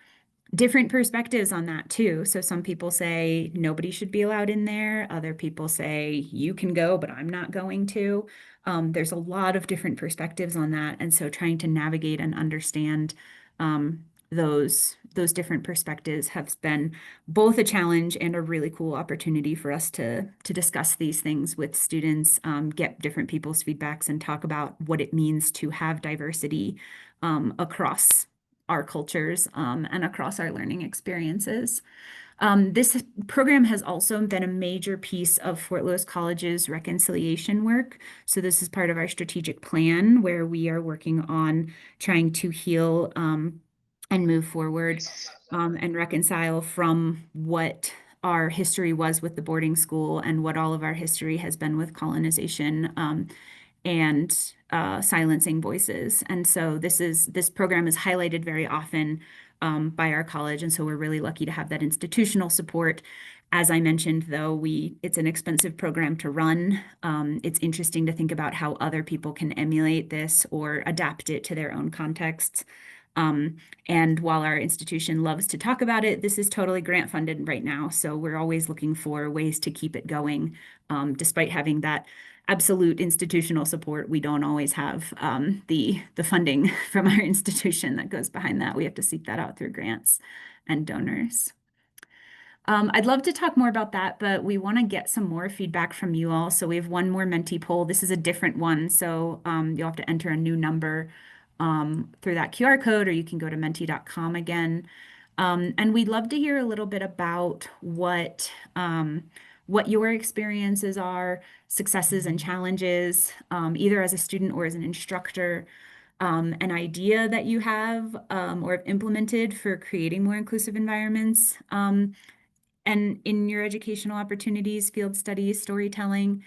different perspectives on that too. So some people say nobody should be allowed in there. Other people say you can go, but I'm not going to. There's a lot of different perspectives on that. And so trying to navigate and understand those different perspectives has been both a challenge and a really cool opportunity for us to discuss these things with students, get different people's feedbacks, and talk about what it means to have diversity across our cultures and across our learning experiences. This program has also been a major piece of Fort Lewis College's reconciliation work. So this is part of our strategic plan where we are working on trying to heal and move forward and reconcile from what our history was with the boarding school and what all of our history has been with colonization and silencing voices. And so this program is highlighted very often by our college. And so we're really lucky to have that institutional support. As I mentioned, though, it's an expensive program to run. It's interesting to think about how other people can emulate this or adapt it to their own contexts. And while our institution loves to talk about it, this is totally grant funded right now. So we're always looking for ways to keep it going. Despite having that absolute institutional support, we don't always have the funding from our institution that goes behind that. We have to seek that out through grants and donors. I'd love to talk more about that, but we want to get some more feedback from you all. So we have one more Menti poll. This is a different one. So you'll have to enter a new number through that QR code, or you can go to menti.com again. And we'd love to hear a little bit about what your experiences are, successes and challenges, either as a student or as an instructor, an idea that you have or have implemented for creating more inclusive environments, and in your educational opportunities, field studies, storytelling.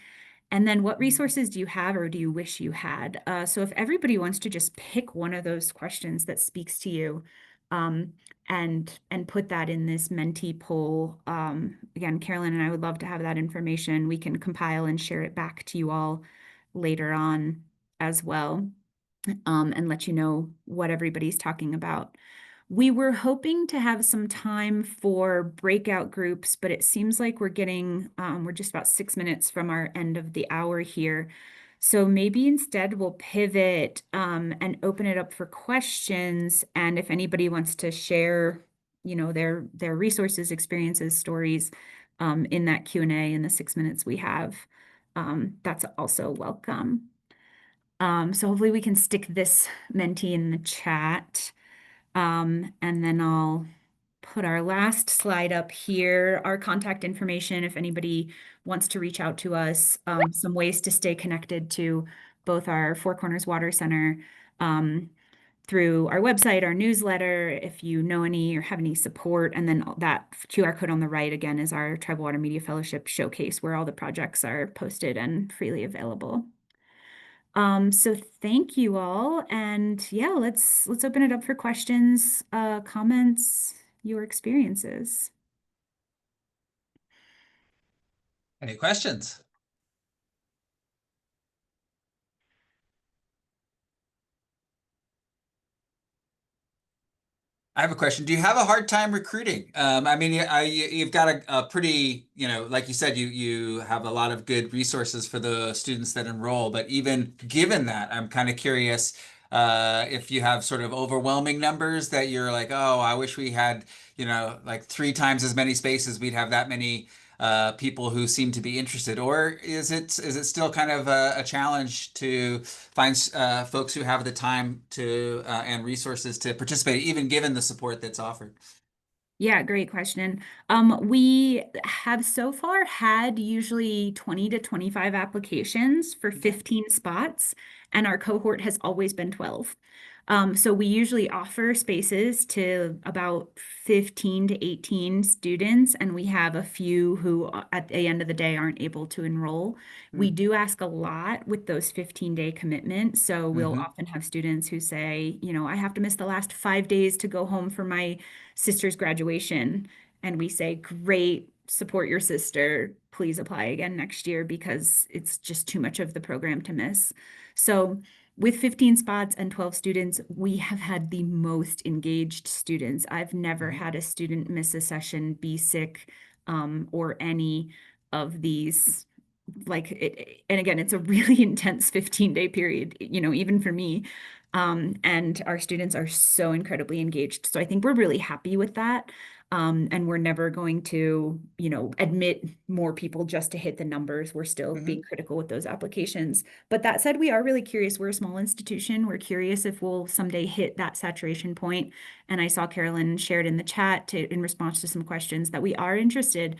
And then what resources do you have or do you wish you had? So if everybody wants to just pick one of those questions that speaks to you, and put that in this mentee poll. Again, Carolyn and I would love to have that information. We can compile and share it back to you all later on as well, and let you know what everybody's talking about. We were hoping to have some time for breakout groups, but it seems like we're just about 6 minutes from our end of the hour here. So maybe instead we'll pivot and open it up for questions. And if anybody wants to share, their resources, experiences, stories in that Q&A in the 6 minutes we have, that's also welcome. So hopefully we can stick this mentee in the chat. And then I'll put our last slide up here, our contact information, if anybody wants to reach out to us, some ways to stay connected to both our Four Corners Water Center through our website, our newsletter, if you know any or have any support. And then that QR code on the right, again, is our Tribal Water Media Fellowship showcase where all the projects are posted and freely available. So thank you all. And yeah, let's open it up for questions, comments, your experiences. Any questions? I have a question. Do you have a hard time recruiting? I mean, you've got a pretty, like you said, you have a lot of good resources for the students that enroll. But even given that, I'm kind of curious if you have sort of overwhelming numbers that you're like, oh, I wish we had, like 3 times as many spaces. We'd have that many people who seem to be interested, or is it still kind of a challenge to find folks who have the time to and resources to participate, even given the support that's offered? Yeah, great question. We have so far had usually 20 to 25 applications for 15 spots, and our cohort has always been 12. So we usually offer spaces to about 15 to 18 students, and we have a few who at the end of the day aren't able to enroll. We do ask a lot with those 15-day commitments. So we'll often have students who say, I have to miss the last 5 days to go home for my sister's graduation. And we say, great, support your sister. Please apply again next year because it's just too much of the program to miss. So with 15 spots and 12 students, we have had the most engaged students. I've never had a student miss a session, be sick, or any of these. And again, it's a really intense 15-day period, even for me. And our students are so incredibly engaged. So I think we're really happy with that. And we're never going to, admit more people just to hit the numbers. We're still being critical with those applications. But that said, we are really curious. We're a small institution. We're curious if we'll someday hit that saturation point. And I saw Carolyn shared in the chat in response to some questions that we are interested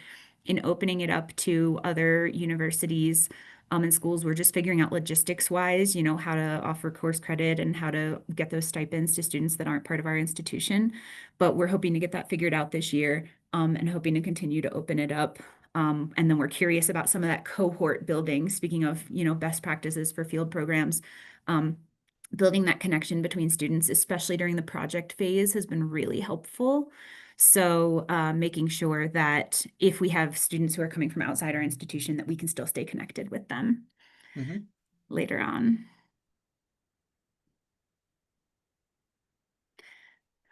in opening it up to other universities and schools. We're just figuring out logistics wise, how to offer course credit and how to get those stipends to students that aren't part of our institution. But we're hoping to get that figured out this year and hoping to continue to open it up. And then we're curious about some of that cohort building. Speaking of, best practices for field programs, building that connection between students, especially during the project phase, has been really helpful. So making sure that if we have students who are coming from outside our institution, that we can still stay connected with them later on.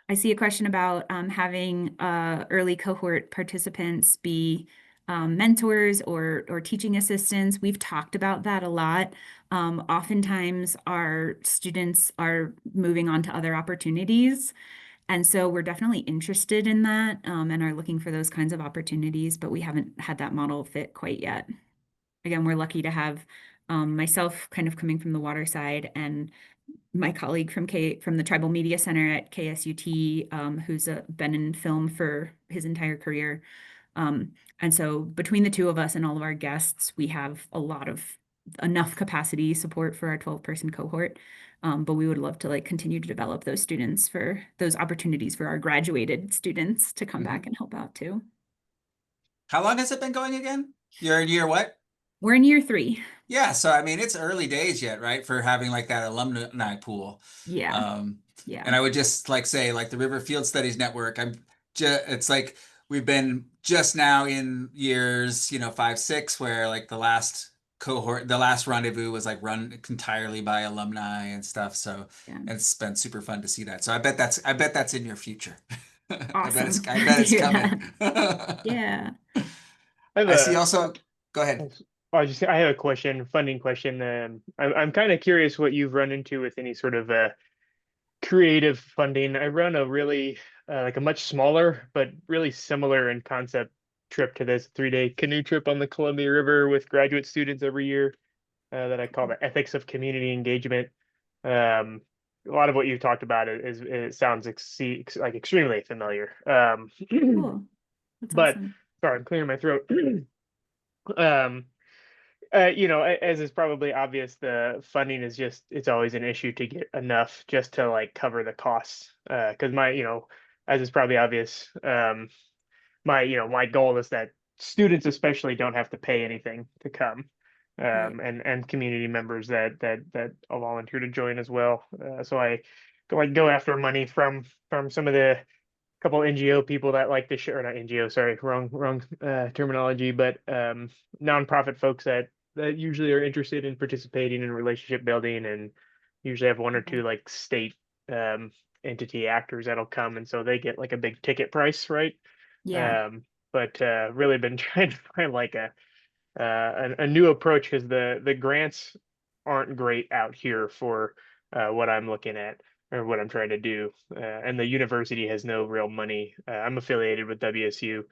I see a question about having early cohort participants be mentors or teaching assistants. We've talked about that a lot. Oftentimes our students are moving on to other opportunities. And so we're definitely interested in that and are looking for those kinds of opportunities, but we haven't had that model fit quite yet. Again, we're lucky to have myself kind of coming from the water side and my colleague from the Tribal Media Center at KSUT, who's been in film for his entire career. And so between the two of us and all of our guests, we have enough capacity support for our 12-person cohort. But we would love to continue to develop those students for those opportunities for our graduated students to come back and help out too. How long has it been going again? Year what? We're in year 3. Yeah, so I mean, it's early days yet, right, for having like that alumni pool. Yeah. Um, Yeah. and I would just like say, like the River Field Studies Network, it's like we've been just now in years, 5, 6, where like the last cohort, the last rendezvous was like run entirely by alumni and stuff. So Yeah. it's been super fun to see that. So I bet that's in your future. Awesome. I bet To it's hear coming. that. Yeah. I have I see a also, go ahead. I have a question, funding question. I'm kind of curious what you've run into with any sort of creative funding. I run a really like a much smaller but really similar in concept trip to this 3-day canoe trip on the Columbia River with graduate students every year that I call the ethics of community engagement. A lot of what you've talked about it sounds like extremely familiar. Cool. That's But awesome. sorry, I'm clearing my throat. um, as is probably obvious, the funding is it's always an issue to get enough just to like cover the costs. Because as is probably obvious, my goal is that students especially don't have to pay anything to come, Right. and community members that I'll volunteer to join as well. So I go after money from some of the couple NGO people that like to share, or not NGO, sorry, wrong terminology, but nonprofit folks that usually are interested in participating in relationship building, and usually have one or Okay. two like state um, entity actors that'll come, and so they get like a big ticket price, right? Yeah. But really been trying to find like a new approach because the grants aren't great out here for what I'm looking at or what I'm trying to do. And the university has no real money. I'm affiliated with WSU.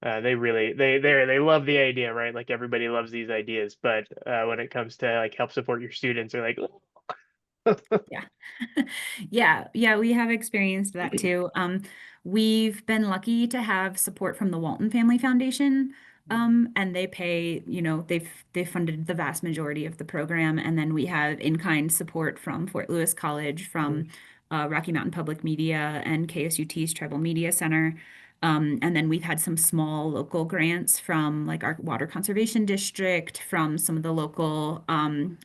They really they love the idea, right? Like everybody loves these ideas, but when it comes to like help support your students, they're like, Yeah. Yeah, we have experienced that too. We've been lucky to have support from the Walton Family Foundation. And they pay, they've funded the vast majority of the program. And then we have in-kind support from Fort Lewis College, from Rocky Mountain Public Media and KSUT's Tribal Media Center. And then we've had some small local grants from like our water conservation district, from some of the local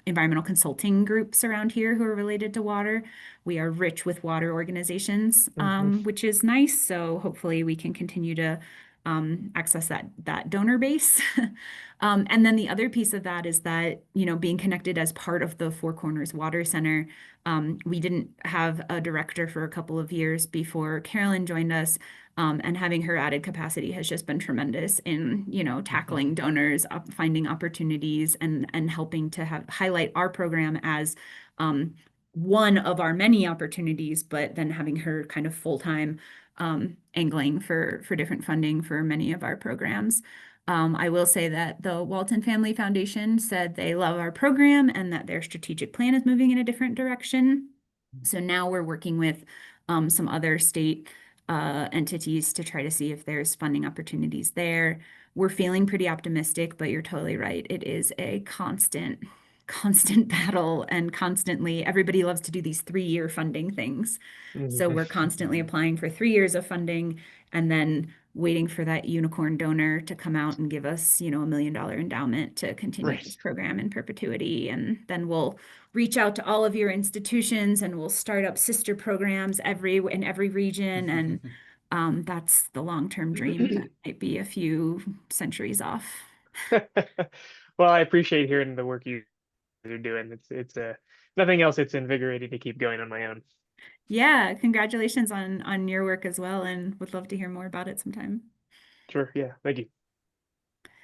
environmental consulting groups around here who are related to water. We are rich with water organizations, which is nice. So hopefully we can continue to access that donor base. And then the other piece of that is that, being connected as part of the Four Corners Water Center, we didn't have a director for a couple of years before Carolyn joined us. And having her added capacity has just been tremendous in, tackling donors, finding opportunities, and helping to highlight our program as one of our many opportunities, but then having her kind of full-time angling for different funding for many of our programs. I will say that the Walton Family Foundation said they love our program and that their strategic plan is moving in a different direction. So now we're working with some other state entities to try to see if there's funding opportunities there. We're feeling pretty optimistic, but you're totally right. It is a constant battle, and constantly everybody loves to do these 3-year funding things. So we're constantly applying for 3 years of funding and then waiting for that unicorn donor to come out and give us, $1 million endowment to continue this right. program in perpetuity. And then we'll reach out to all of your institutions and we'll start up sister programs in every region. And that's the long-term dream that might be a few centuries off. Well, I appreciate hearing the work you are doing. It's nothing else. It's invigorating to keep going on my own. Yeah, congratulations on your work as well, and would love to hear more about it sometime. Sure. Yeah. Thank you.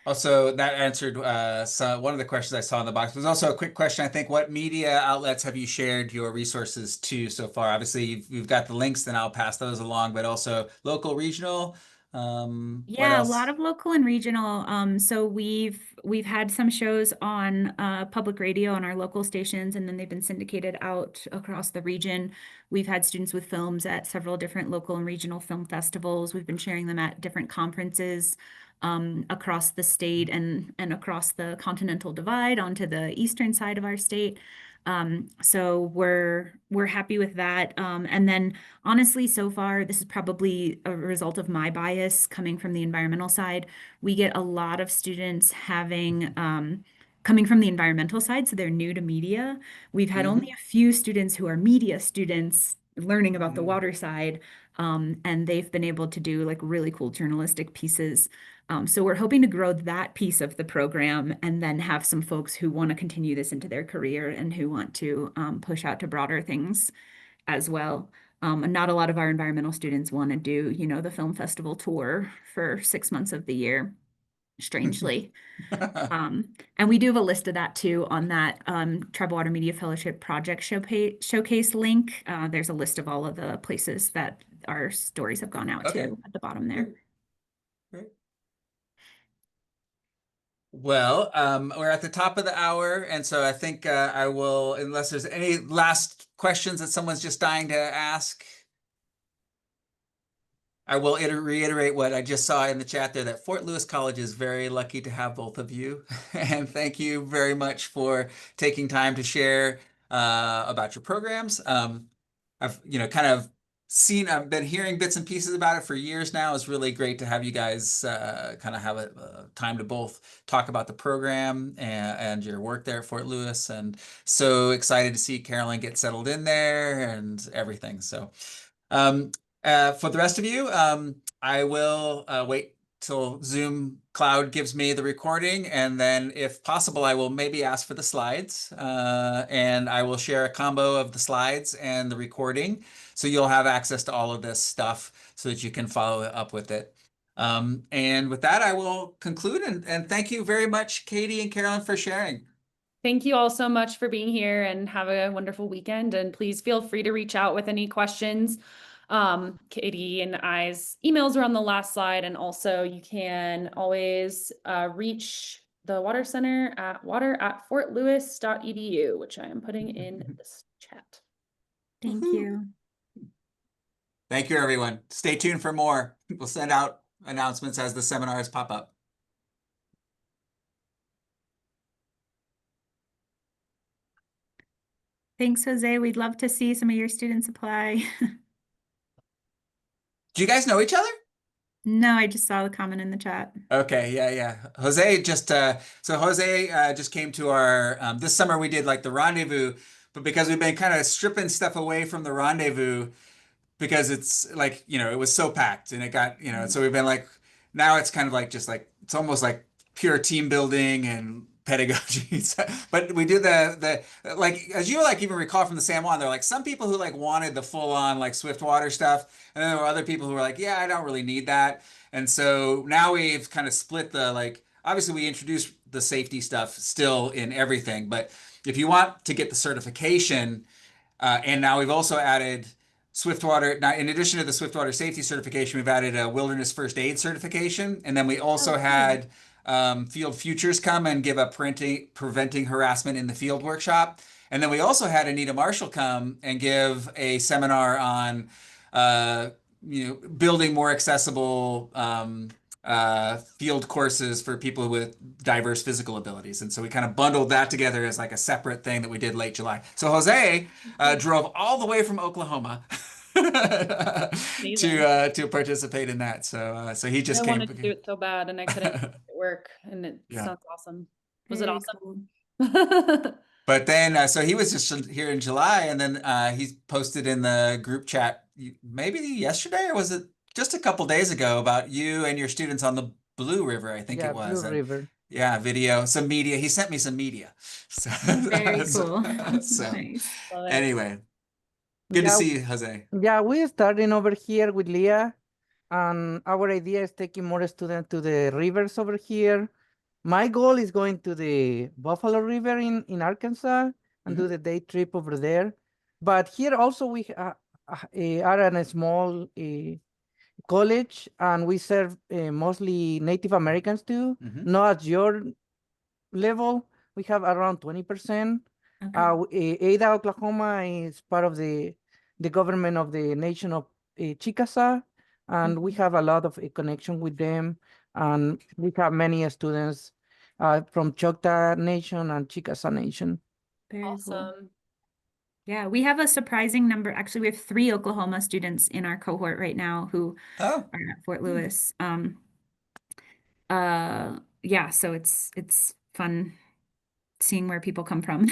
Also, that answered one of the questions I saw in the box. There's also a quick question, I think. What media outlets have you shared your resources to so far? Obviously, you've got the links, then I'll pass those along, but also local, regional. What Yeah, a lot else? of local and regional. So we've had some shows on public radio on our local stations, and then they've been syndicated out across the region. We've had students with films at several different local and regional film festivals. We've been sharing them at different conferences across the state and across the Continental Divide onto the eastern side of our state. So we're happy with that. And then honestly, so far, this is probably a result of my bias coming from the environmental side. We get a lot of students having coming from the environmental side, so they're new to media. We've had only a few students who are media students learning about the water side, and they've been able to do like really cool journalistic pieces. So we're hoping to grow that piece of the program and then have some folks who want to continue this into their career and who want to push out to broader things as well. And not a lot of our environmental students want to do, you know, the film festival tour for 6 months of the year, strangely. And we do have a list of that too on that Tribal Water Media Fellowship Project showcase link. There's a list of all of the places that our stories have gone out Okay. to at the bottom there. Great. Well, we're at the top of the hour, and so I think I will, unless there's any last questions that someone's just dying to ask, I will reiterate what I just saw in the chat there, that Fort Lewis College is very lucky to have both of you. And thank you very much for taking time to share about your programs. I've, kind of I've been hearing bits and pieces about it for years now. It's really great to have you guys kind of have a time to both talk about the program and your work there at Fort Lewis. And so excited to see Carolyn get settled in there and everything. So for the rest of you, I will wait till Zoom Cloud gives me the recording, and then if possible, I will maybe ask for the slides, and I will share a combo of the slides and the recording, so you'll have access to all of this stuff so that you can follow up with it. And with that, I will conclude, and thank you very much, Katie and Carolyn, for sharing. Thank you all so much for being here, and have a wonderful weekend. And please feel free to reach out with any questions. Katie and I's emails are on the last slide, and also you can always reach the Water Center at water@fortlewis.edu, which I am putting in this chat. Thank you. Thank you, everyone. Stay tuned for more. We'll send out announcements as the seminars pop up. Thanks, Jose. We'd love to see some of your students apply. Do you guys know each other? No, I just saw the comment in the chat. Okay, yeah. Jose just just came to our this summer. We did like the rendezvous, but because we've been kind of stripping stuff away from the rendezvous because it's like, it was so packed and it got, so we've been like, now it's kind of like just like it's almost like pure team building and pedagogy. But we did the like, as you like even recall from the San Juan, there are like some people who like wanted the full on like swift water stuff, and then there were other people who were like, yeah, I don't really need that. And so now we've kind of split the like, obviously we introduced the safety stuff still in everything, but if you want to get the certification, and now we've also added Swiftwater. Now, in addition to the Swiftwater safety certification, we've added a wilderness first aid certification. And then we also had Field Futures come and give a preventing harassment in the field workshop. And then we also had Anita Marshall come and give a seminar on building more accessible field courses for people with diverse physical abilities. And so we kind of bundled that together as like a separate thing that we did late July. So Jose drove all the way from Oklahoma to participate in that. So he just came. I wanted to do it so bad, and I couldn't make it work, and it sounds awesome. Was it Very awesome? cool. But then, so he was just here in July, and then he posted in the group chat maybe yesterday, or was it just a couple days ago, about you and your students on the Blue River, I think it was. Blue River. Yeah, video, some media. He sent me some media. So, Very cool. So Nice. anyway, good to see you, Jose. Yeah, we're starting over here with Leah, and our idea is taking more students to the rivers over here. My goal is going to the Buffalo River in Arkansas and do the day trip over there. But here also we are in a small college, and we serve mostly Native Americans too. Not at your level. We have around 20%. Okay. Ada, Oklahoma is part of the government of the nation of Chickasaw, and we have a lot of connection with them. And we have many students from Choctaw Nation and Chickasaw Nation. Very Awesome. cool. Yeah, we have a surprising number. Actually, we have 3 Oklahoma students in our cohort right now who are at Fort Lewis. Yeah, so it's fun seeing where people come from.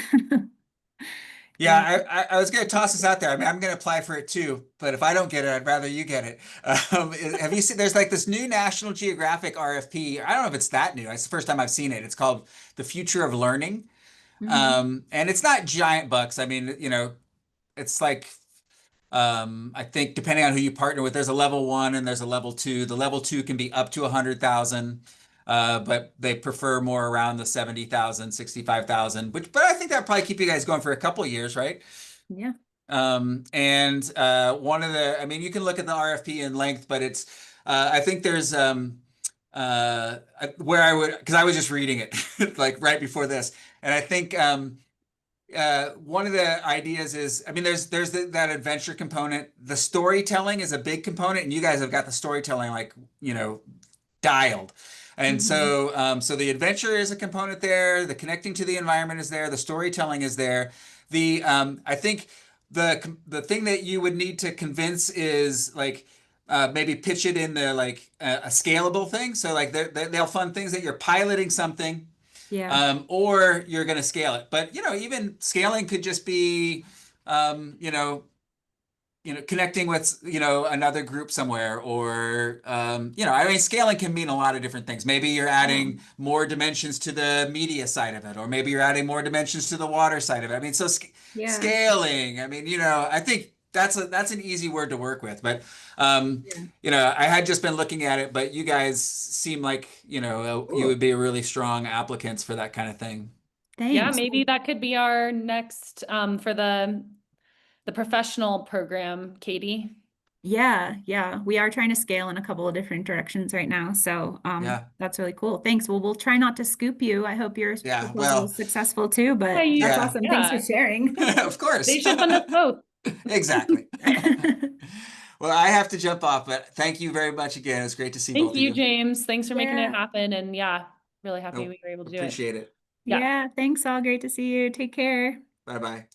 Yeah, I was going to toss this out there. I mean, I'm going to apply for it too, but if I don't get it, I'd rather you get it. Have you seen, there's like this new National Geographic RFP. I don't know if it's that new. It's the first time I've seen it. It's called The Future of Learning. And it's not giant bucks. I mean, you know, it's like, I think depending on who you partner with, there's a level 1 and there's a level 2. The level 2 can be up to 100,000. But they prefer more around the 70,000, 65,000, but I think that'll probably keep you guys going for a couple of years, right? Yeah. And one of the, I mean, you can look at the RFP in length, but it's, I think there's where I would, because I was just reading it like right before this, and I think one of the ideas is, I mean, there's that adventure component. The storytelling is a big component, and you guys have got the storytelling like, you know, dialed. And so, so the adventure is a component there. The connecting to the environment is there. The storytelling is there. The I think the thing that you would need to convince is like maybe pitch it in the like a scalable thing. So like they'll fund things that you're piloting something, Yeah. or you're going to scale it. But you know, even scaling could just be connecting with, another group somewhere, or, I mean, scaling can mean a lot of different things. Maybe you're adding more dimensions to the media side of it, or maybe you're adding more dimensions to the water side of it. I mean, so Yeah. scaling, I mean, I think that's an easy word to work with, but, I had just been looking at it, but you guys seem like, you would be really strong applicants for that kind of thing. Thanks. Yeah, maybe that could be our next, for the professional program, Katie. Yeah. We are trying to scale in a couple of different directions right now. So Yeah. that's really cool. Thanks. Well, we'll try not to scoop you. I hope your proposal is successful too, but that's awesome. Thanks for sharing. Of course. They should fund us both. Exactly. Well, I have to jump off, but thank you very much again. It's great to see both of you. Thank you, James. Thanks for making it happen. And really happy we were able to do it. Appreciate it. Yeah, thanks all. Great to see you. Take care. Bye-bye.